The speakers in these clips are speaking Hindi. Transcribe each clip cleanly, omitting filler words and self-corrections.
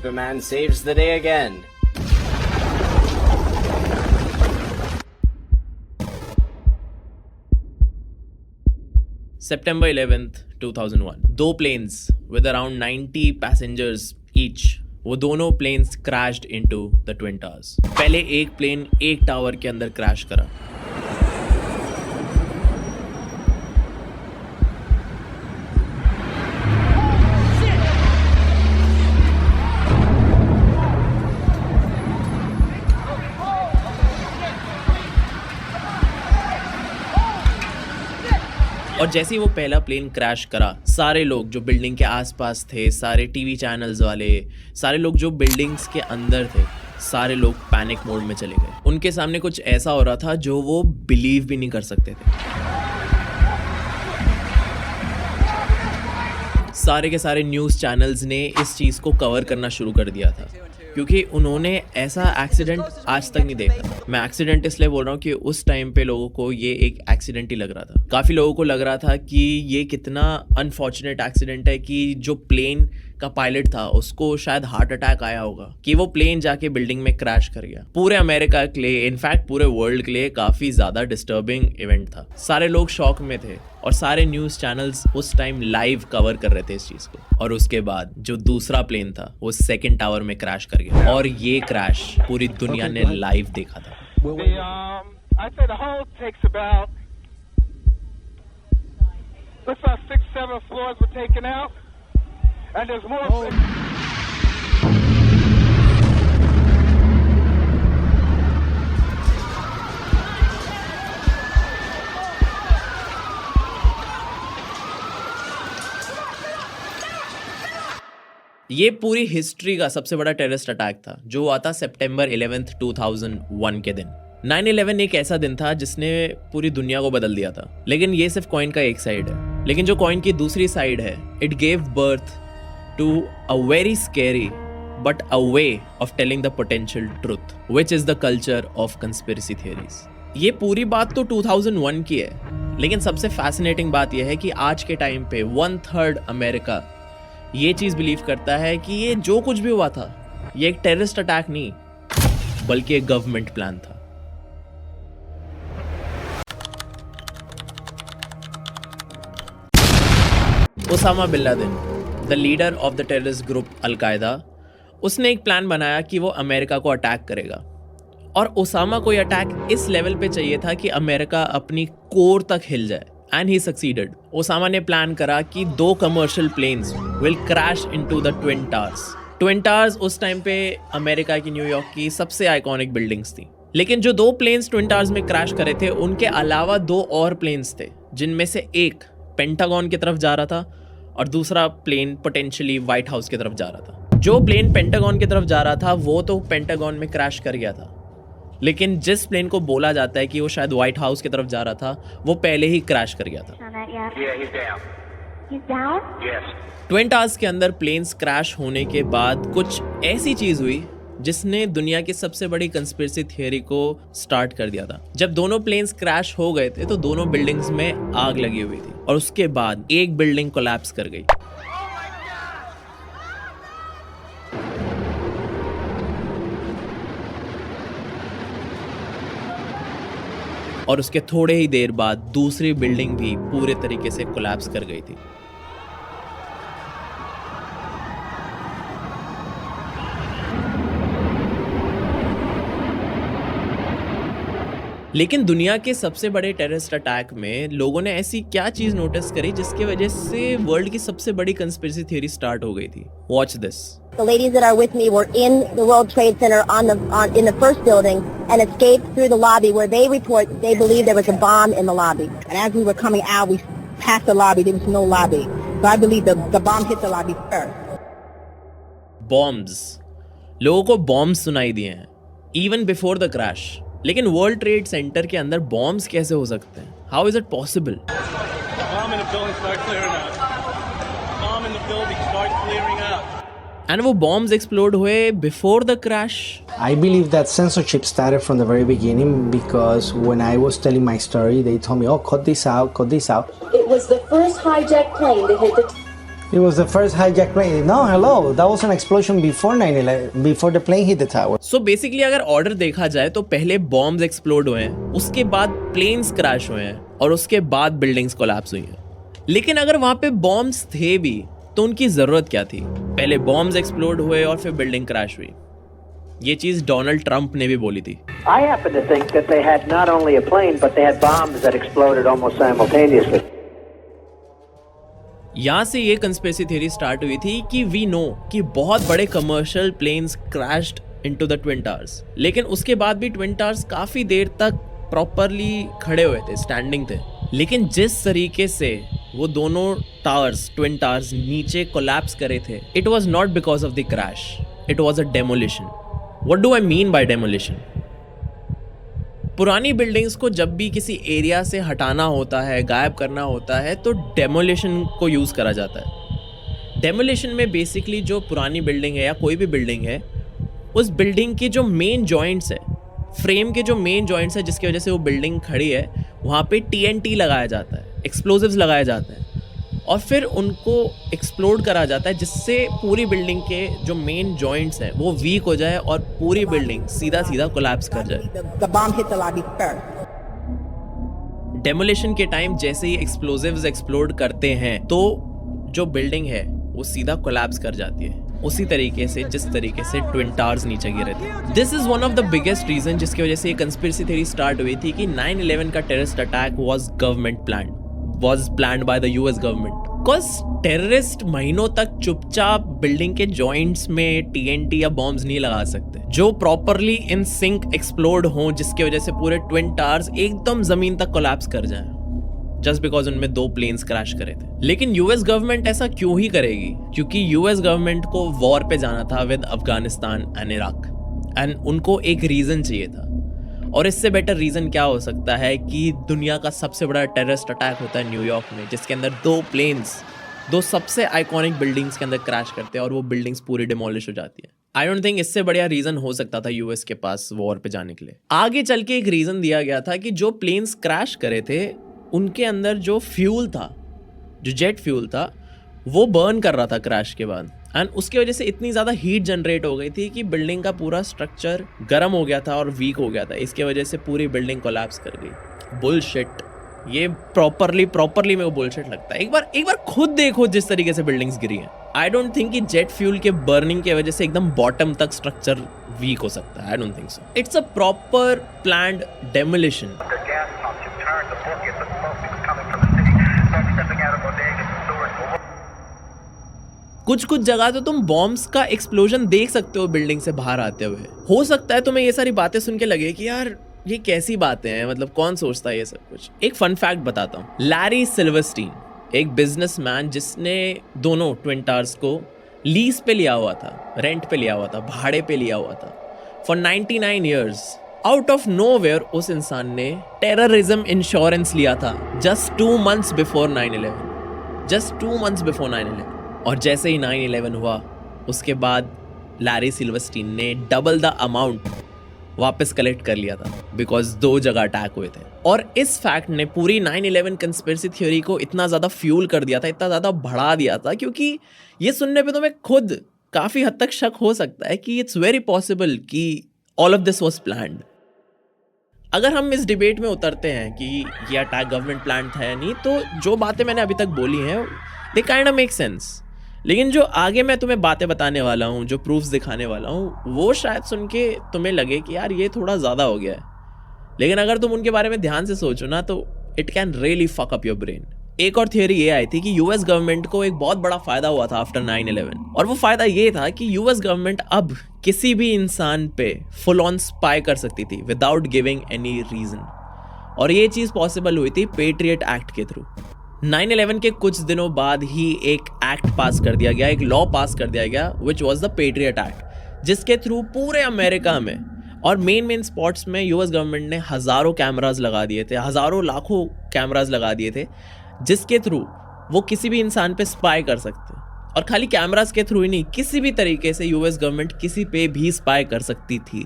Superman saves the day again. September 11th, 2001. दो planes with around 90 passengers each. वो दोनों planes crashed into the Twin Towers. पहले एक plane एक टावर के अंदर क्रैश करा. और जैसे ही वो पहला प्लेन क्रैश करा, सारे लोग जो बिल्डिंग के आसपास थे, सारे टीवी चैनल्स वाले, सारे लोग जो बिल्डिंग्स के अंदर थे, सारे लोग पैनिक मोड में चले गए. उनके सामने कुछ ऐसा हो रहा था जो वो बिलीव भी नहीं कर सकते थे. सारे के सारे न्यूज़ चैनल्स ने इस चीज़ को कवर करना शुरू कर दिया था, क्योंकि उन्होंने ऐसा एक्सीडेंट आज तक नहीं देखा. मैं एक्सीडेंट इसलिए बोल रहा हूँ कि उस टाइम पे लोगों को ये एक एक्सीडेंट ही लग रहा था. काफ़ी लोगों को लग रहा था कि ये कितना अनफॉर्चुनेट एक्सीडेंट है कि जो प्लेन का पायलट था उसको शायद हार्ट अटैक आया होगा, कि वो प्लेन जाके बिल्डिंग में क्रैश कर गया. पूरे अमेरिका के लिए, इनफैक्ट पूरे वर्ल्ड के लिए काफ़ी ज़्यादा डिस्टर्बिंग इवेंट था. सारे लोग शॉक में थे और सारे न्यूज़ चैनल्स उस टाइम लाइव कवर कर रहे थे इस चीज़ को. और उसके बाद जो दूसरा प्लेन था वो सेकंड टावर में क्रैश कर गया, और ये क्रैश पूरी दुनिया ने लाइव देखा था. ये पूरी हिस्ट्री का सबसे बड़ा टेररिस्ट अटैक था, जो हुआ था सितंबर 11th 2001 के दिन. 9/11 एक ऐसा दिन था जिसने पूरी दुनिया को बदल दिया था. लेकिन ये सिर्फ कॉइन का एक साइड है. लेकिन जो कॉइन की दूसरी साइड है, it gave birth to a very scary but a way of telling the potential truth, which is the culture of conspiracy theories. ये पूरी बात तो 2001 की है, लेकिन सबसे फैसिनेटिंग बात यह है कि आज के टाइम पे 1/3 अमेरिका ये चीज बिलीव करता है कि ये जो कुछ भी हुआ था, ये एक टेररिस्ट अटैक नहीं बल्कि एक गवर्नमेंट प्लान था. Osama bin Laden, the leader of the terrorist group al Qaeda, उसने एक प्लान बनाया कि वो अमेरिका को अटैक करेगा. और ओसामा को ये अटैक इस लेवल पे चाहिए था कि अमेरिका अपनी कोर तक हिल जाए. And he succeeded. ओसामा ने प्लान करा कि 2 commercial planes will crash into the twin towers. Twin towers उस टाइम पे अमेरिका की, न्यूयॉर्क की सबसे आइकॉनिक बिल्डिंग्स थी. लेकिन जो 2 प्लेन्स ट्विन टावर्स में क्रैश करे थे, उनके अलावा 2 और प्लेन्स थे, जिनमें से एक पेंटागन की तरफ जा रहा था और दूसरा प्लेन पोटेंशियली व्हाइट हाउस की तरफ जा रहा था. जो प्लेन पेंटागन की तरफ जा रहा था वो तो पेंटागन में क्रैश कर गया था, लेकिन जिस प्लेन को बोला जाता है कि वो शायद व्हाइट हाउस की तरफ जा रहा था, वो पहले ही क्रैश कर गया था. ट्विन टावर्स के अंदर प्लेन्स क्रैश होने के बाद कुछ ऐसी चीज हुई जिसने दुनिया की सबसे बड़ी कंस्पिरेसी थियरी को स्टार्ट कर दिया था. जब दोनों प्लेन्स क्रैश हो गए थे तो दोनों बिल्डिंग्स में आग लगी हुई थी, और उसके बाद एक बिल्डिंग कोलैप्स कर गई. और उसके थोड़े ही देर बाद दूसरी बिल्डिंग भी पूरे तरीके से कोलैप्स कर गई थी. लेकिन दुनिया के सबसे बड़े टेररिस्ट अटैक में लोगों ने ऐसी क्या चीज नोटिस करी जिसकी वजह से वर्ल्ड की सबसे बड़ी कंस्पिरेसी थ्योरी स्टार्ट हो गई थी. Watch this. The ladies that are with me were in the World Trade Center in the first building and escaped through the lobby, where they report they believe there was a bomb in the lobby. And as we were coming out, we passed the lobby. There was no lobby. So I believe the bomb hit the lobby first. Bombs. लोगों को bombs सुनाई दिए हैं even before the crash. लेकिन वर्ल्ड ट्रेड सेंटर के अंदर बॉम्ब्स कैसे हो सकते हैं? How is it possible? And वो बॉम्ब्स एक्सप्लोड हुए before the crash. I believe that censorship started from the very beginning, because when I was telling my story, they told me, "Oh, cut this out, cut this out." It was the first hijacked plane to hit the It was the first hijacked plane. No, hello. That was an explosion before 9/11, before the plane hit the tower. So basically अगर ऑर्डर देखा जाए तो पहले बॉम्ब्स एक्सप्लोड हुए हैं, उसके बाद प्लेन्स क्रैश हुए हैं और उसके बाद बिल्डिंग्स कोलैप्स हुई हैं। लेकिन अगर वहां पे बॉम्ब्स थे भी तो उनकी जरूरत क्या थी? पहले बॉम्ब्स एक्सप्लोड हुए और फिर बिल्डिंग क्रैश हुई। ये चीज डोनाल्ड ट्रंप ने भी बोली थी। I happen to think that they had not only a plane, but they had bombs that exploded almost simultaneously. यहाँ से ये कंस्पिरेसी थ्योरी स्टार्ट हुई थी कि वी नो कि बहुत बड़े commercial planes crashed into the twin towers, लेकिन उसके बाद भी ट्विन टावर्स काफी देर तक प्रॉपरली खड़े हुए थे, स्टैंडिंग थे। लेकिन जिस तरीके से वो दोनों टावर्स, ट्विन टावर्स नीचे कोलैप्स करे थे, it was not because of the crash, it was a demolition. What do I mean by demolition? पुरानी बिल्डिंग्स को जब भी किसी एरिया से हटाना होता है, गायब करना होता है, तो डेमोलिशन को यूज़ करा जाता है। डेमोलिशन में बेसिकली जो पुरानी बिल्डिंग है या कोई भी बिल्डिंग है, उस बिल्डिंग के जो मेन जॉइंट्स है, फ्रेम के जो मेन जॉइंट्स है जिसकी वजह से वो बिल्डिंग खड़ी है, वहाँ पे TNT लगाया जाता है, एक्सप्लोजिव्स लगाए जाते हैं और फिर उनको एक्सप्लोड करा जाता है, जिससे पूरी बिल्डिंग के जो मेन जॉइंट्स हैं वो वीक हो जाए और पूरी बिल्डिंग सीधा सीधा कोलैप्स कर जाए। The bomb hit the lobby first. Demolition के टाइम जैसे ही एक्सप्लोजिव्स एक्सप्लोड करते हैं तो जो बिल्डिंग है वो सीधा कोलैप्स कर जाती है, उसी तरीके से जिस तरीके से ट्विन टावर्स नीचे गिरे थे। This is one of the biggest reason जिसकी वजह से ये कंस्पिरेसी थ्योरी स्टार्ट हुई थी कि 9/11 का terrorist attack was government planned, was planned by the US government. Cause terrorist महीनों तक चुपचाप बिल्डिंग के जॉइंट्स में TNT या बॉम्ब्स नहीं लगा सकते जो प्रॉपरली इन सिंक एक्सप्लोड हों, जिसकी वजह से पूरे ट्विन टावर्स एकदम जमीन तक कोलैप्स कर जाएं, जस्ट बिकॉज उनमें 2 प्लेन्स क्रैश करे थे। लेकिन यूएस गवर्नमेंट ऐसा क्यों ही करेगी? क्योंकि यूएस गवर्नमेंट को वॉर पे जाना था with Afghanistan and Iraq, and उनको एक रीजन चाहिए था। और इससे बेटर रीजन क्या हो सकता है कि दुनिया का सबसे बड़ा टेररिस्ट अटैक होता है न्यूयॉर्क में, जिसके अंदर 2 प्लेन्स 2 सबसे आइकॉनिक बिल्डिंग्स के अंदर क्रैश करते हैं और वो बिल्डिंग्स पूरी डिमोलिश हो जाती है। आई डोंट थिंक इससे बढ़िया रीजन हो सकता था यूएस के पास वॉर पे जाने के लिए। आगे चल के एक रीजन दिया गया था कि जो प्लेन्स क्रैश करे थे उनके अंदर जो फ्यूल था, जो जेट फ्यूल था, वो बर्न कर रहा था क्रैश के बाद, एंड उसकी वजह से इतनी ज़्यादा हीट जनरेट हो गई थी कि बिल्डिंग का पूरा स्ट्रक्चर गर्म हो गया था और वीक हो गया था। इसके वजह से पूरी बिल्डिंग कोलैप्स कर गई। बुलशिट, ये प्रॉपरली मेरे को बुलशिट लगता है। एक बार खुद देखो जिस तरीके से बिल्डिंग्स गिरी हैं। आई डोंट थिंक कि जेट फ्यूल के बर्निंग की वजह से एकदम बॉटम तक स्ट्रक्चर वीक हो सकता है। I don't think so. It's a proper planned demolition. कुछ जगह तो तुम बॉम्ब्स का एक्सप्लोजन देख सकते हो बिल्डिंग से बाहर आते हुए। हो सकता है तुम्हें ये सारी बातें सुन के लगे कि यार ये कैसी बातें हैं, मतलब कौन सोचता है ये सब कुछ। एक फन फैक्ट बताता हूँ। लैरी सिल्वरस्टीन, एक बिजनेसमैन जिसने दोनों ट्विन टावर्स को लीज पे लिया हुआ था, रेंट पे लिया हुआ था, भाड़े पे लिया हुआ था for 99 years. Out of nowhere उस इंसान ने टेररिज्म इंश्योरेंस लिया था just 2 months before 9/11, just 2 months before 9/11। और जैसे ही 9/11 हुआ उसके बाद लैरी सिल्वरस्टीन ने डबल द अमाउंट वापस कलेक्ट कर लिया था, बिकॉज 2 जगह अटैक हुए थे। और इस फैक्ट ने पूरी 9/11 कंस्पिरेसी थ्योरी को इतना ज़्यादा फ्यूल कर दिया था, इतना ज़्यादा बढ़ा दिया था, क्योंकि ये सुनने पे तुम्हें खुद काफ़ी हद तक शक हो सकता है कि इट्स वेरी पॉसिबल कि all of this was planned. अगर हम इस डिबेट में उतरते हैं कि ये अटैक गवर्नमेंट प्लान था या नहीं, तो जो बातें मैंने अभी तक बोली हैं they kind of make sense. लेकिन जो आगे मैं तुम्हें बातें बताने वाला हूँ, जो प्रूफ्स दिखाने वाला हूँ, वो शायद सुन के तुम्हें लगे कि यार ये थोड़ा ज़्यादा हो गया है। लेकिन अगर तुम उनके बारे में ध्यान से सोचो ना, तो it can really fuck up your brain. एक और थियोरी ये आई थी कि यूएस गवर्नमेंट को एक बहुत बड़ा फायदा हुआ था आफ्टर 9/11, और वो फायदा ये था कि यूएस गवर्नमेंट अब किसी भी इंसान पे फुल ऑन स्पाई कर सकती थी विदाउट गिविंग एनी रीजन। और ये चीज़ पॉसिबल हुई थी पेट्रियट एक्ट के थ्रू। 9/11 के कुछ दिनों बाद ही एक एक्ट पास कर दिया गया, एक लॉ पास कर दिया गया, which was the patriot act, जिसके थ्रू पूरे अमेरिका में और मेन स्पॉट्स में यूएस गवर्नमेंट ने हज़ारों कैमराज लगा दिए थे, हज़ारों लाखों कैमराज लगा दिए थे, जिसके थ्रू वो किसी भी इंसान पे स्पाई कर सकते। और खाली कैमरास के थ्रू ही नहीं, किसी भी तरीके से यूएस गवर्नमेंट किसी पे भी स्पाई कर सकती थी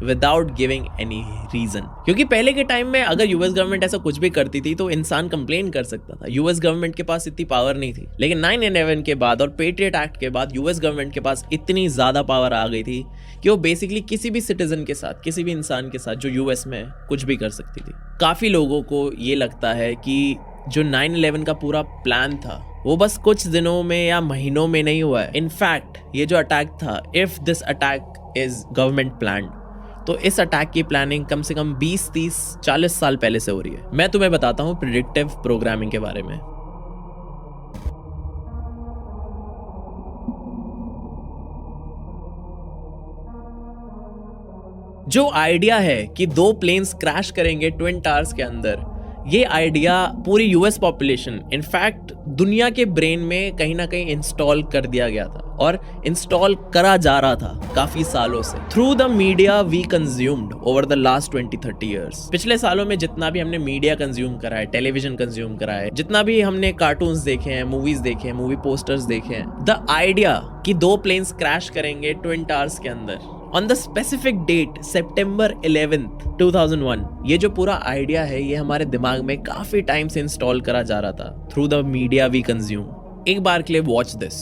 विदाउट गिविंग एनी रीजन। क्योंकि पहले के टाइम में अगर यूएस गवर्नमेंट ऐसा कुछ भी करती थी तो इंसान कंप्लेन कर सकता था, यूएस गवर्नमेंट के पास इतनी पावर नहीं थी। लेकिन 9/11 के बाद और पेट्रियट एक्ट के बाद यूएस गवर्नमेंट के पास इतनी ज्यादा पावर आ गई थी कि वो बेसिकली किसी भी सिटीजन के साथ, किसी भी इंसान के साथ जो यूएस में कुछ भी कर सकती थी। काफी लोगों को ये लगता है कि जो 9/11 का पूरा प्लान था वो बस कुछ दिनों में या महीनों में नहीं हुआ है। इनफैक्ट ये जो अटैक था, if this attack is government planned, तो इस अटैक की प्लानिंग कम से कम 20, 30, 40 साल पहले से हो रही है। मैं तुम्हें बताता हूँ प्रेडिक्टिव प्रोग्रामिंग के बारे में। जो आइडिया है कि 2 प्लेन्स क्रैश करेंगे ट्विन टावर्स के अंदर, ये आइडिया पूरी यूएस पॉपुलेशन, इनफैक्ट दुनिया के ब्रेन में कहीं ना कहीं इंस्टॉल कर दिया गया था और इंस्टॉल करा जा रहा था काफी सालों से। Through the media we consumed over the last 20-30 years. पिछले सालों में जितना भी हमने मीडिया कंज्यूम करा है, टेलीविजन कंज्यूम करा है, जितना भी हमने कार्टून्स देखे हैं, मूवीज देखे हैं, मूवी पोस्टर्स देखे हैं, द आइडिया कि 2 प्लेन्स क्रैश करेंगे ट्विन टावर्स के अंदर on the specific date September 11th 2001, ये जो पूरा आइडिया है ये हमारे दिमाग में काफी टाइम से इंस्टॉल करा जा रहा था through the media we consume. एक बार के लिए वॉच दिस।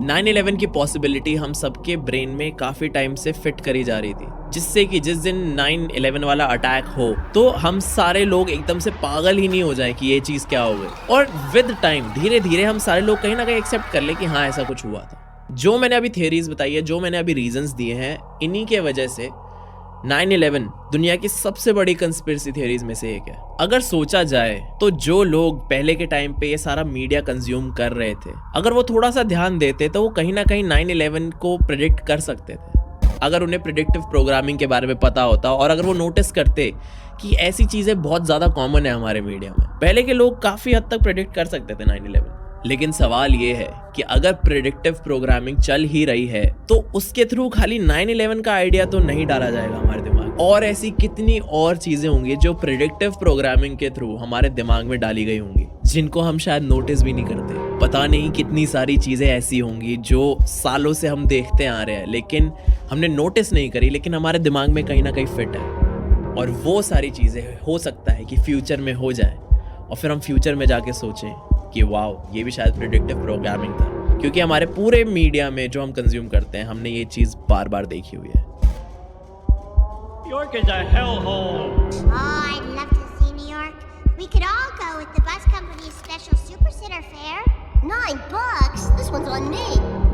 9/11 की पॉसिबिलिटी हम सबके ब्रेन में काफी टाइम से फिट करी जा रही थी, जिससे कि जिस दिन 9/11 वाला अटैक हो तो हम सारे लोग एकदम से पागल ही नहीं हो जाए कि ये चीज क्या हो गई। और विद टाइम धीरे धीरे हम सारे लोग कहीं ना कहीं एक्सेप्ट कर ले कि हाँ ऐसा कुछ हुआ था। जो मैंने अभी थ्योरीज बताई है, जो मैंने अभी रीजंस दिए हैं, इन्हीं के वजह से 9/11 दुनिया की सबसे बड़ी कंस्पिरेसी थ्योरीज में से एक है। अगर सोचा जाए तो जो लोग पहले के टाइम पे ये सारा मीडिया कंज्यूम कर रहे थे, अगर वो थोड़ा सा ध्यान देते तो वो कहीं ना कहीं 9/11 को प्रेडिक्ट कर सकते थे। अगर उन्हें प्रेडिक्टिव प्रोग्रामिंग के बारे में पता होता और अगर वो नोटिस करते कि ऐसी चीजें बहुत ज्यादा कॉमन है हमारे मीडिया में, पहले के लोग काफी हद तक प्रेडिक्ट कर सकते थे 9/11। लेकिन सवाल ये है कि अगर प्रेडिक्टिव प्रोग्रामिंग चल ही रही है तो उसके थ्रू खाली 9/11 का आइडिया तो नहीं डाला जाएगा हमारे दिमाग, और ऐसी कितनी और चीजें होंगी जो प्रेडिक्टिव प्रोग्रामिंग के थ्रू हमारे दिमाग में डाली गई होंगी, जिनको हम शायद नोटिस भी नहीं करते। पता नहीं कितनी सारी चीजें ऐसी होंगी जो सालों से हम देखते आ रहे हैं लेकिन हमने नोटिस नहीं करी, लेकिन हमारे दिमाग में कहीं ना कहीं फिट है। और वो सारी चीजें हो सकता है कि फ्यूचर में हो जाए और फिर हम फ्यूचर में जाके सोचें कि वाओ ये भी शायद प्रेडिक्टिव प्रोग्रामिंग था, क्योंकि हमारे पूरे मीडिया में जो हम कंज्यूम करते हैं हमने ये चीज बार बार देखी हुई है। New York is a hellhole. Oh, I'd love to see New York. We could all go with the bus company's special Super Sitter fare. $9? This one's on me.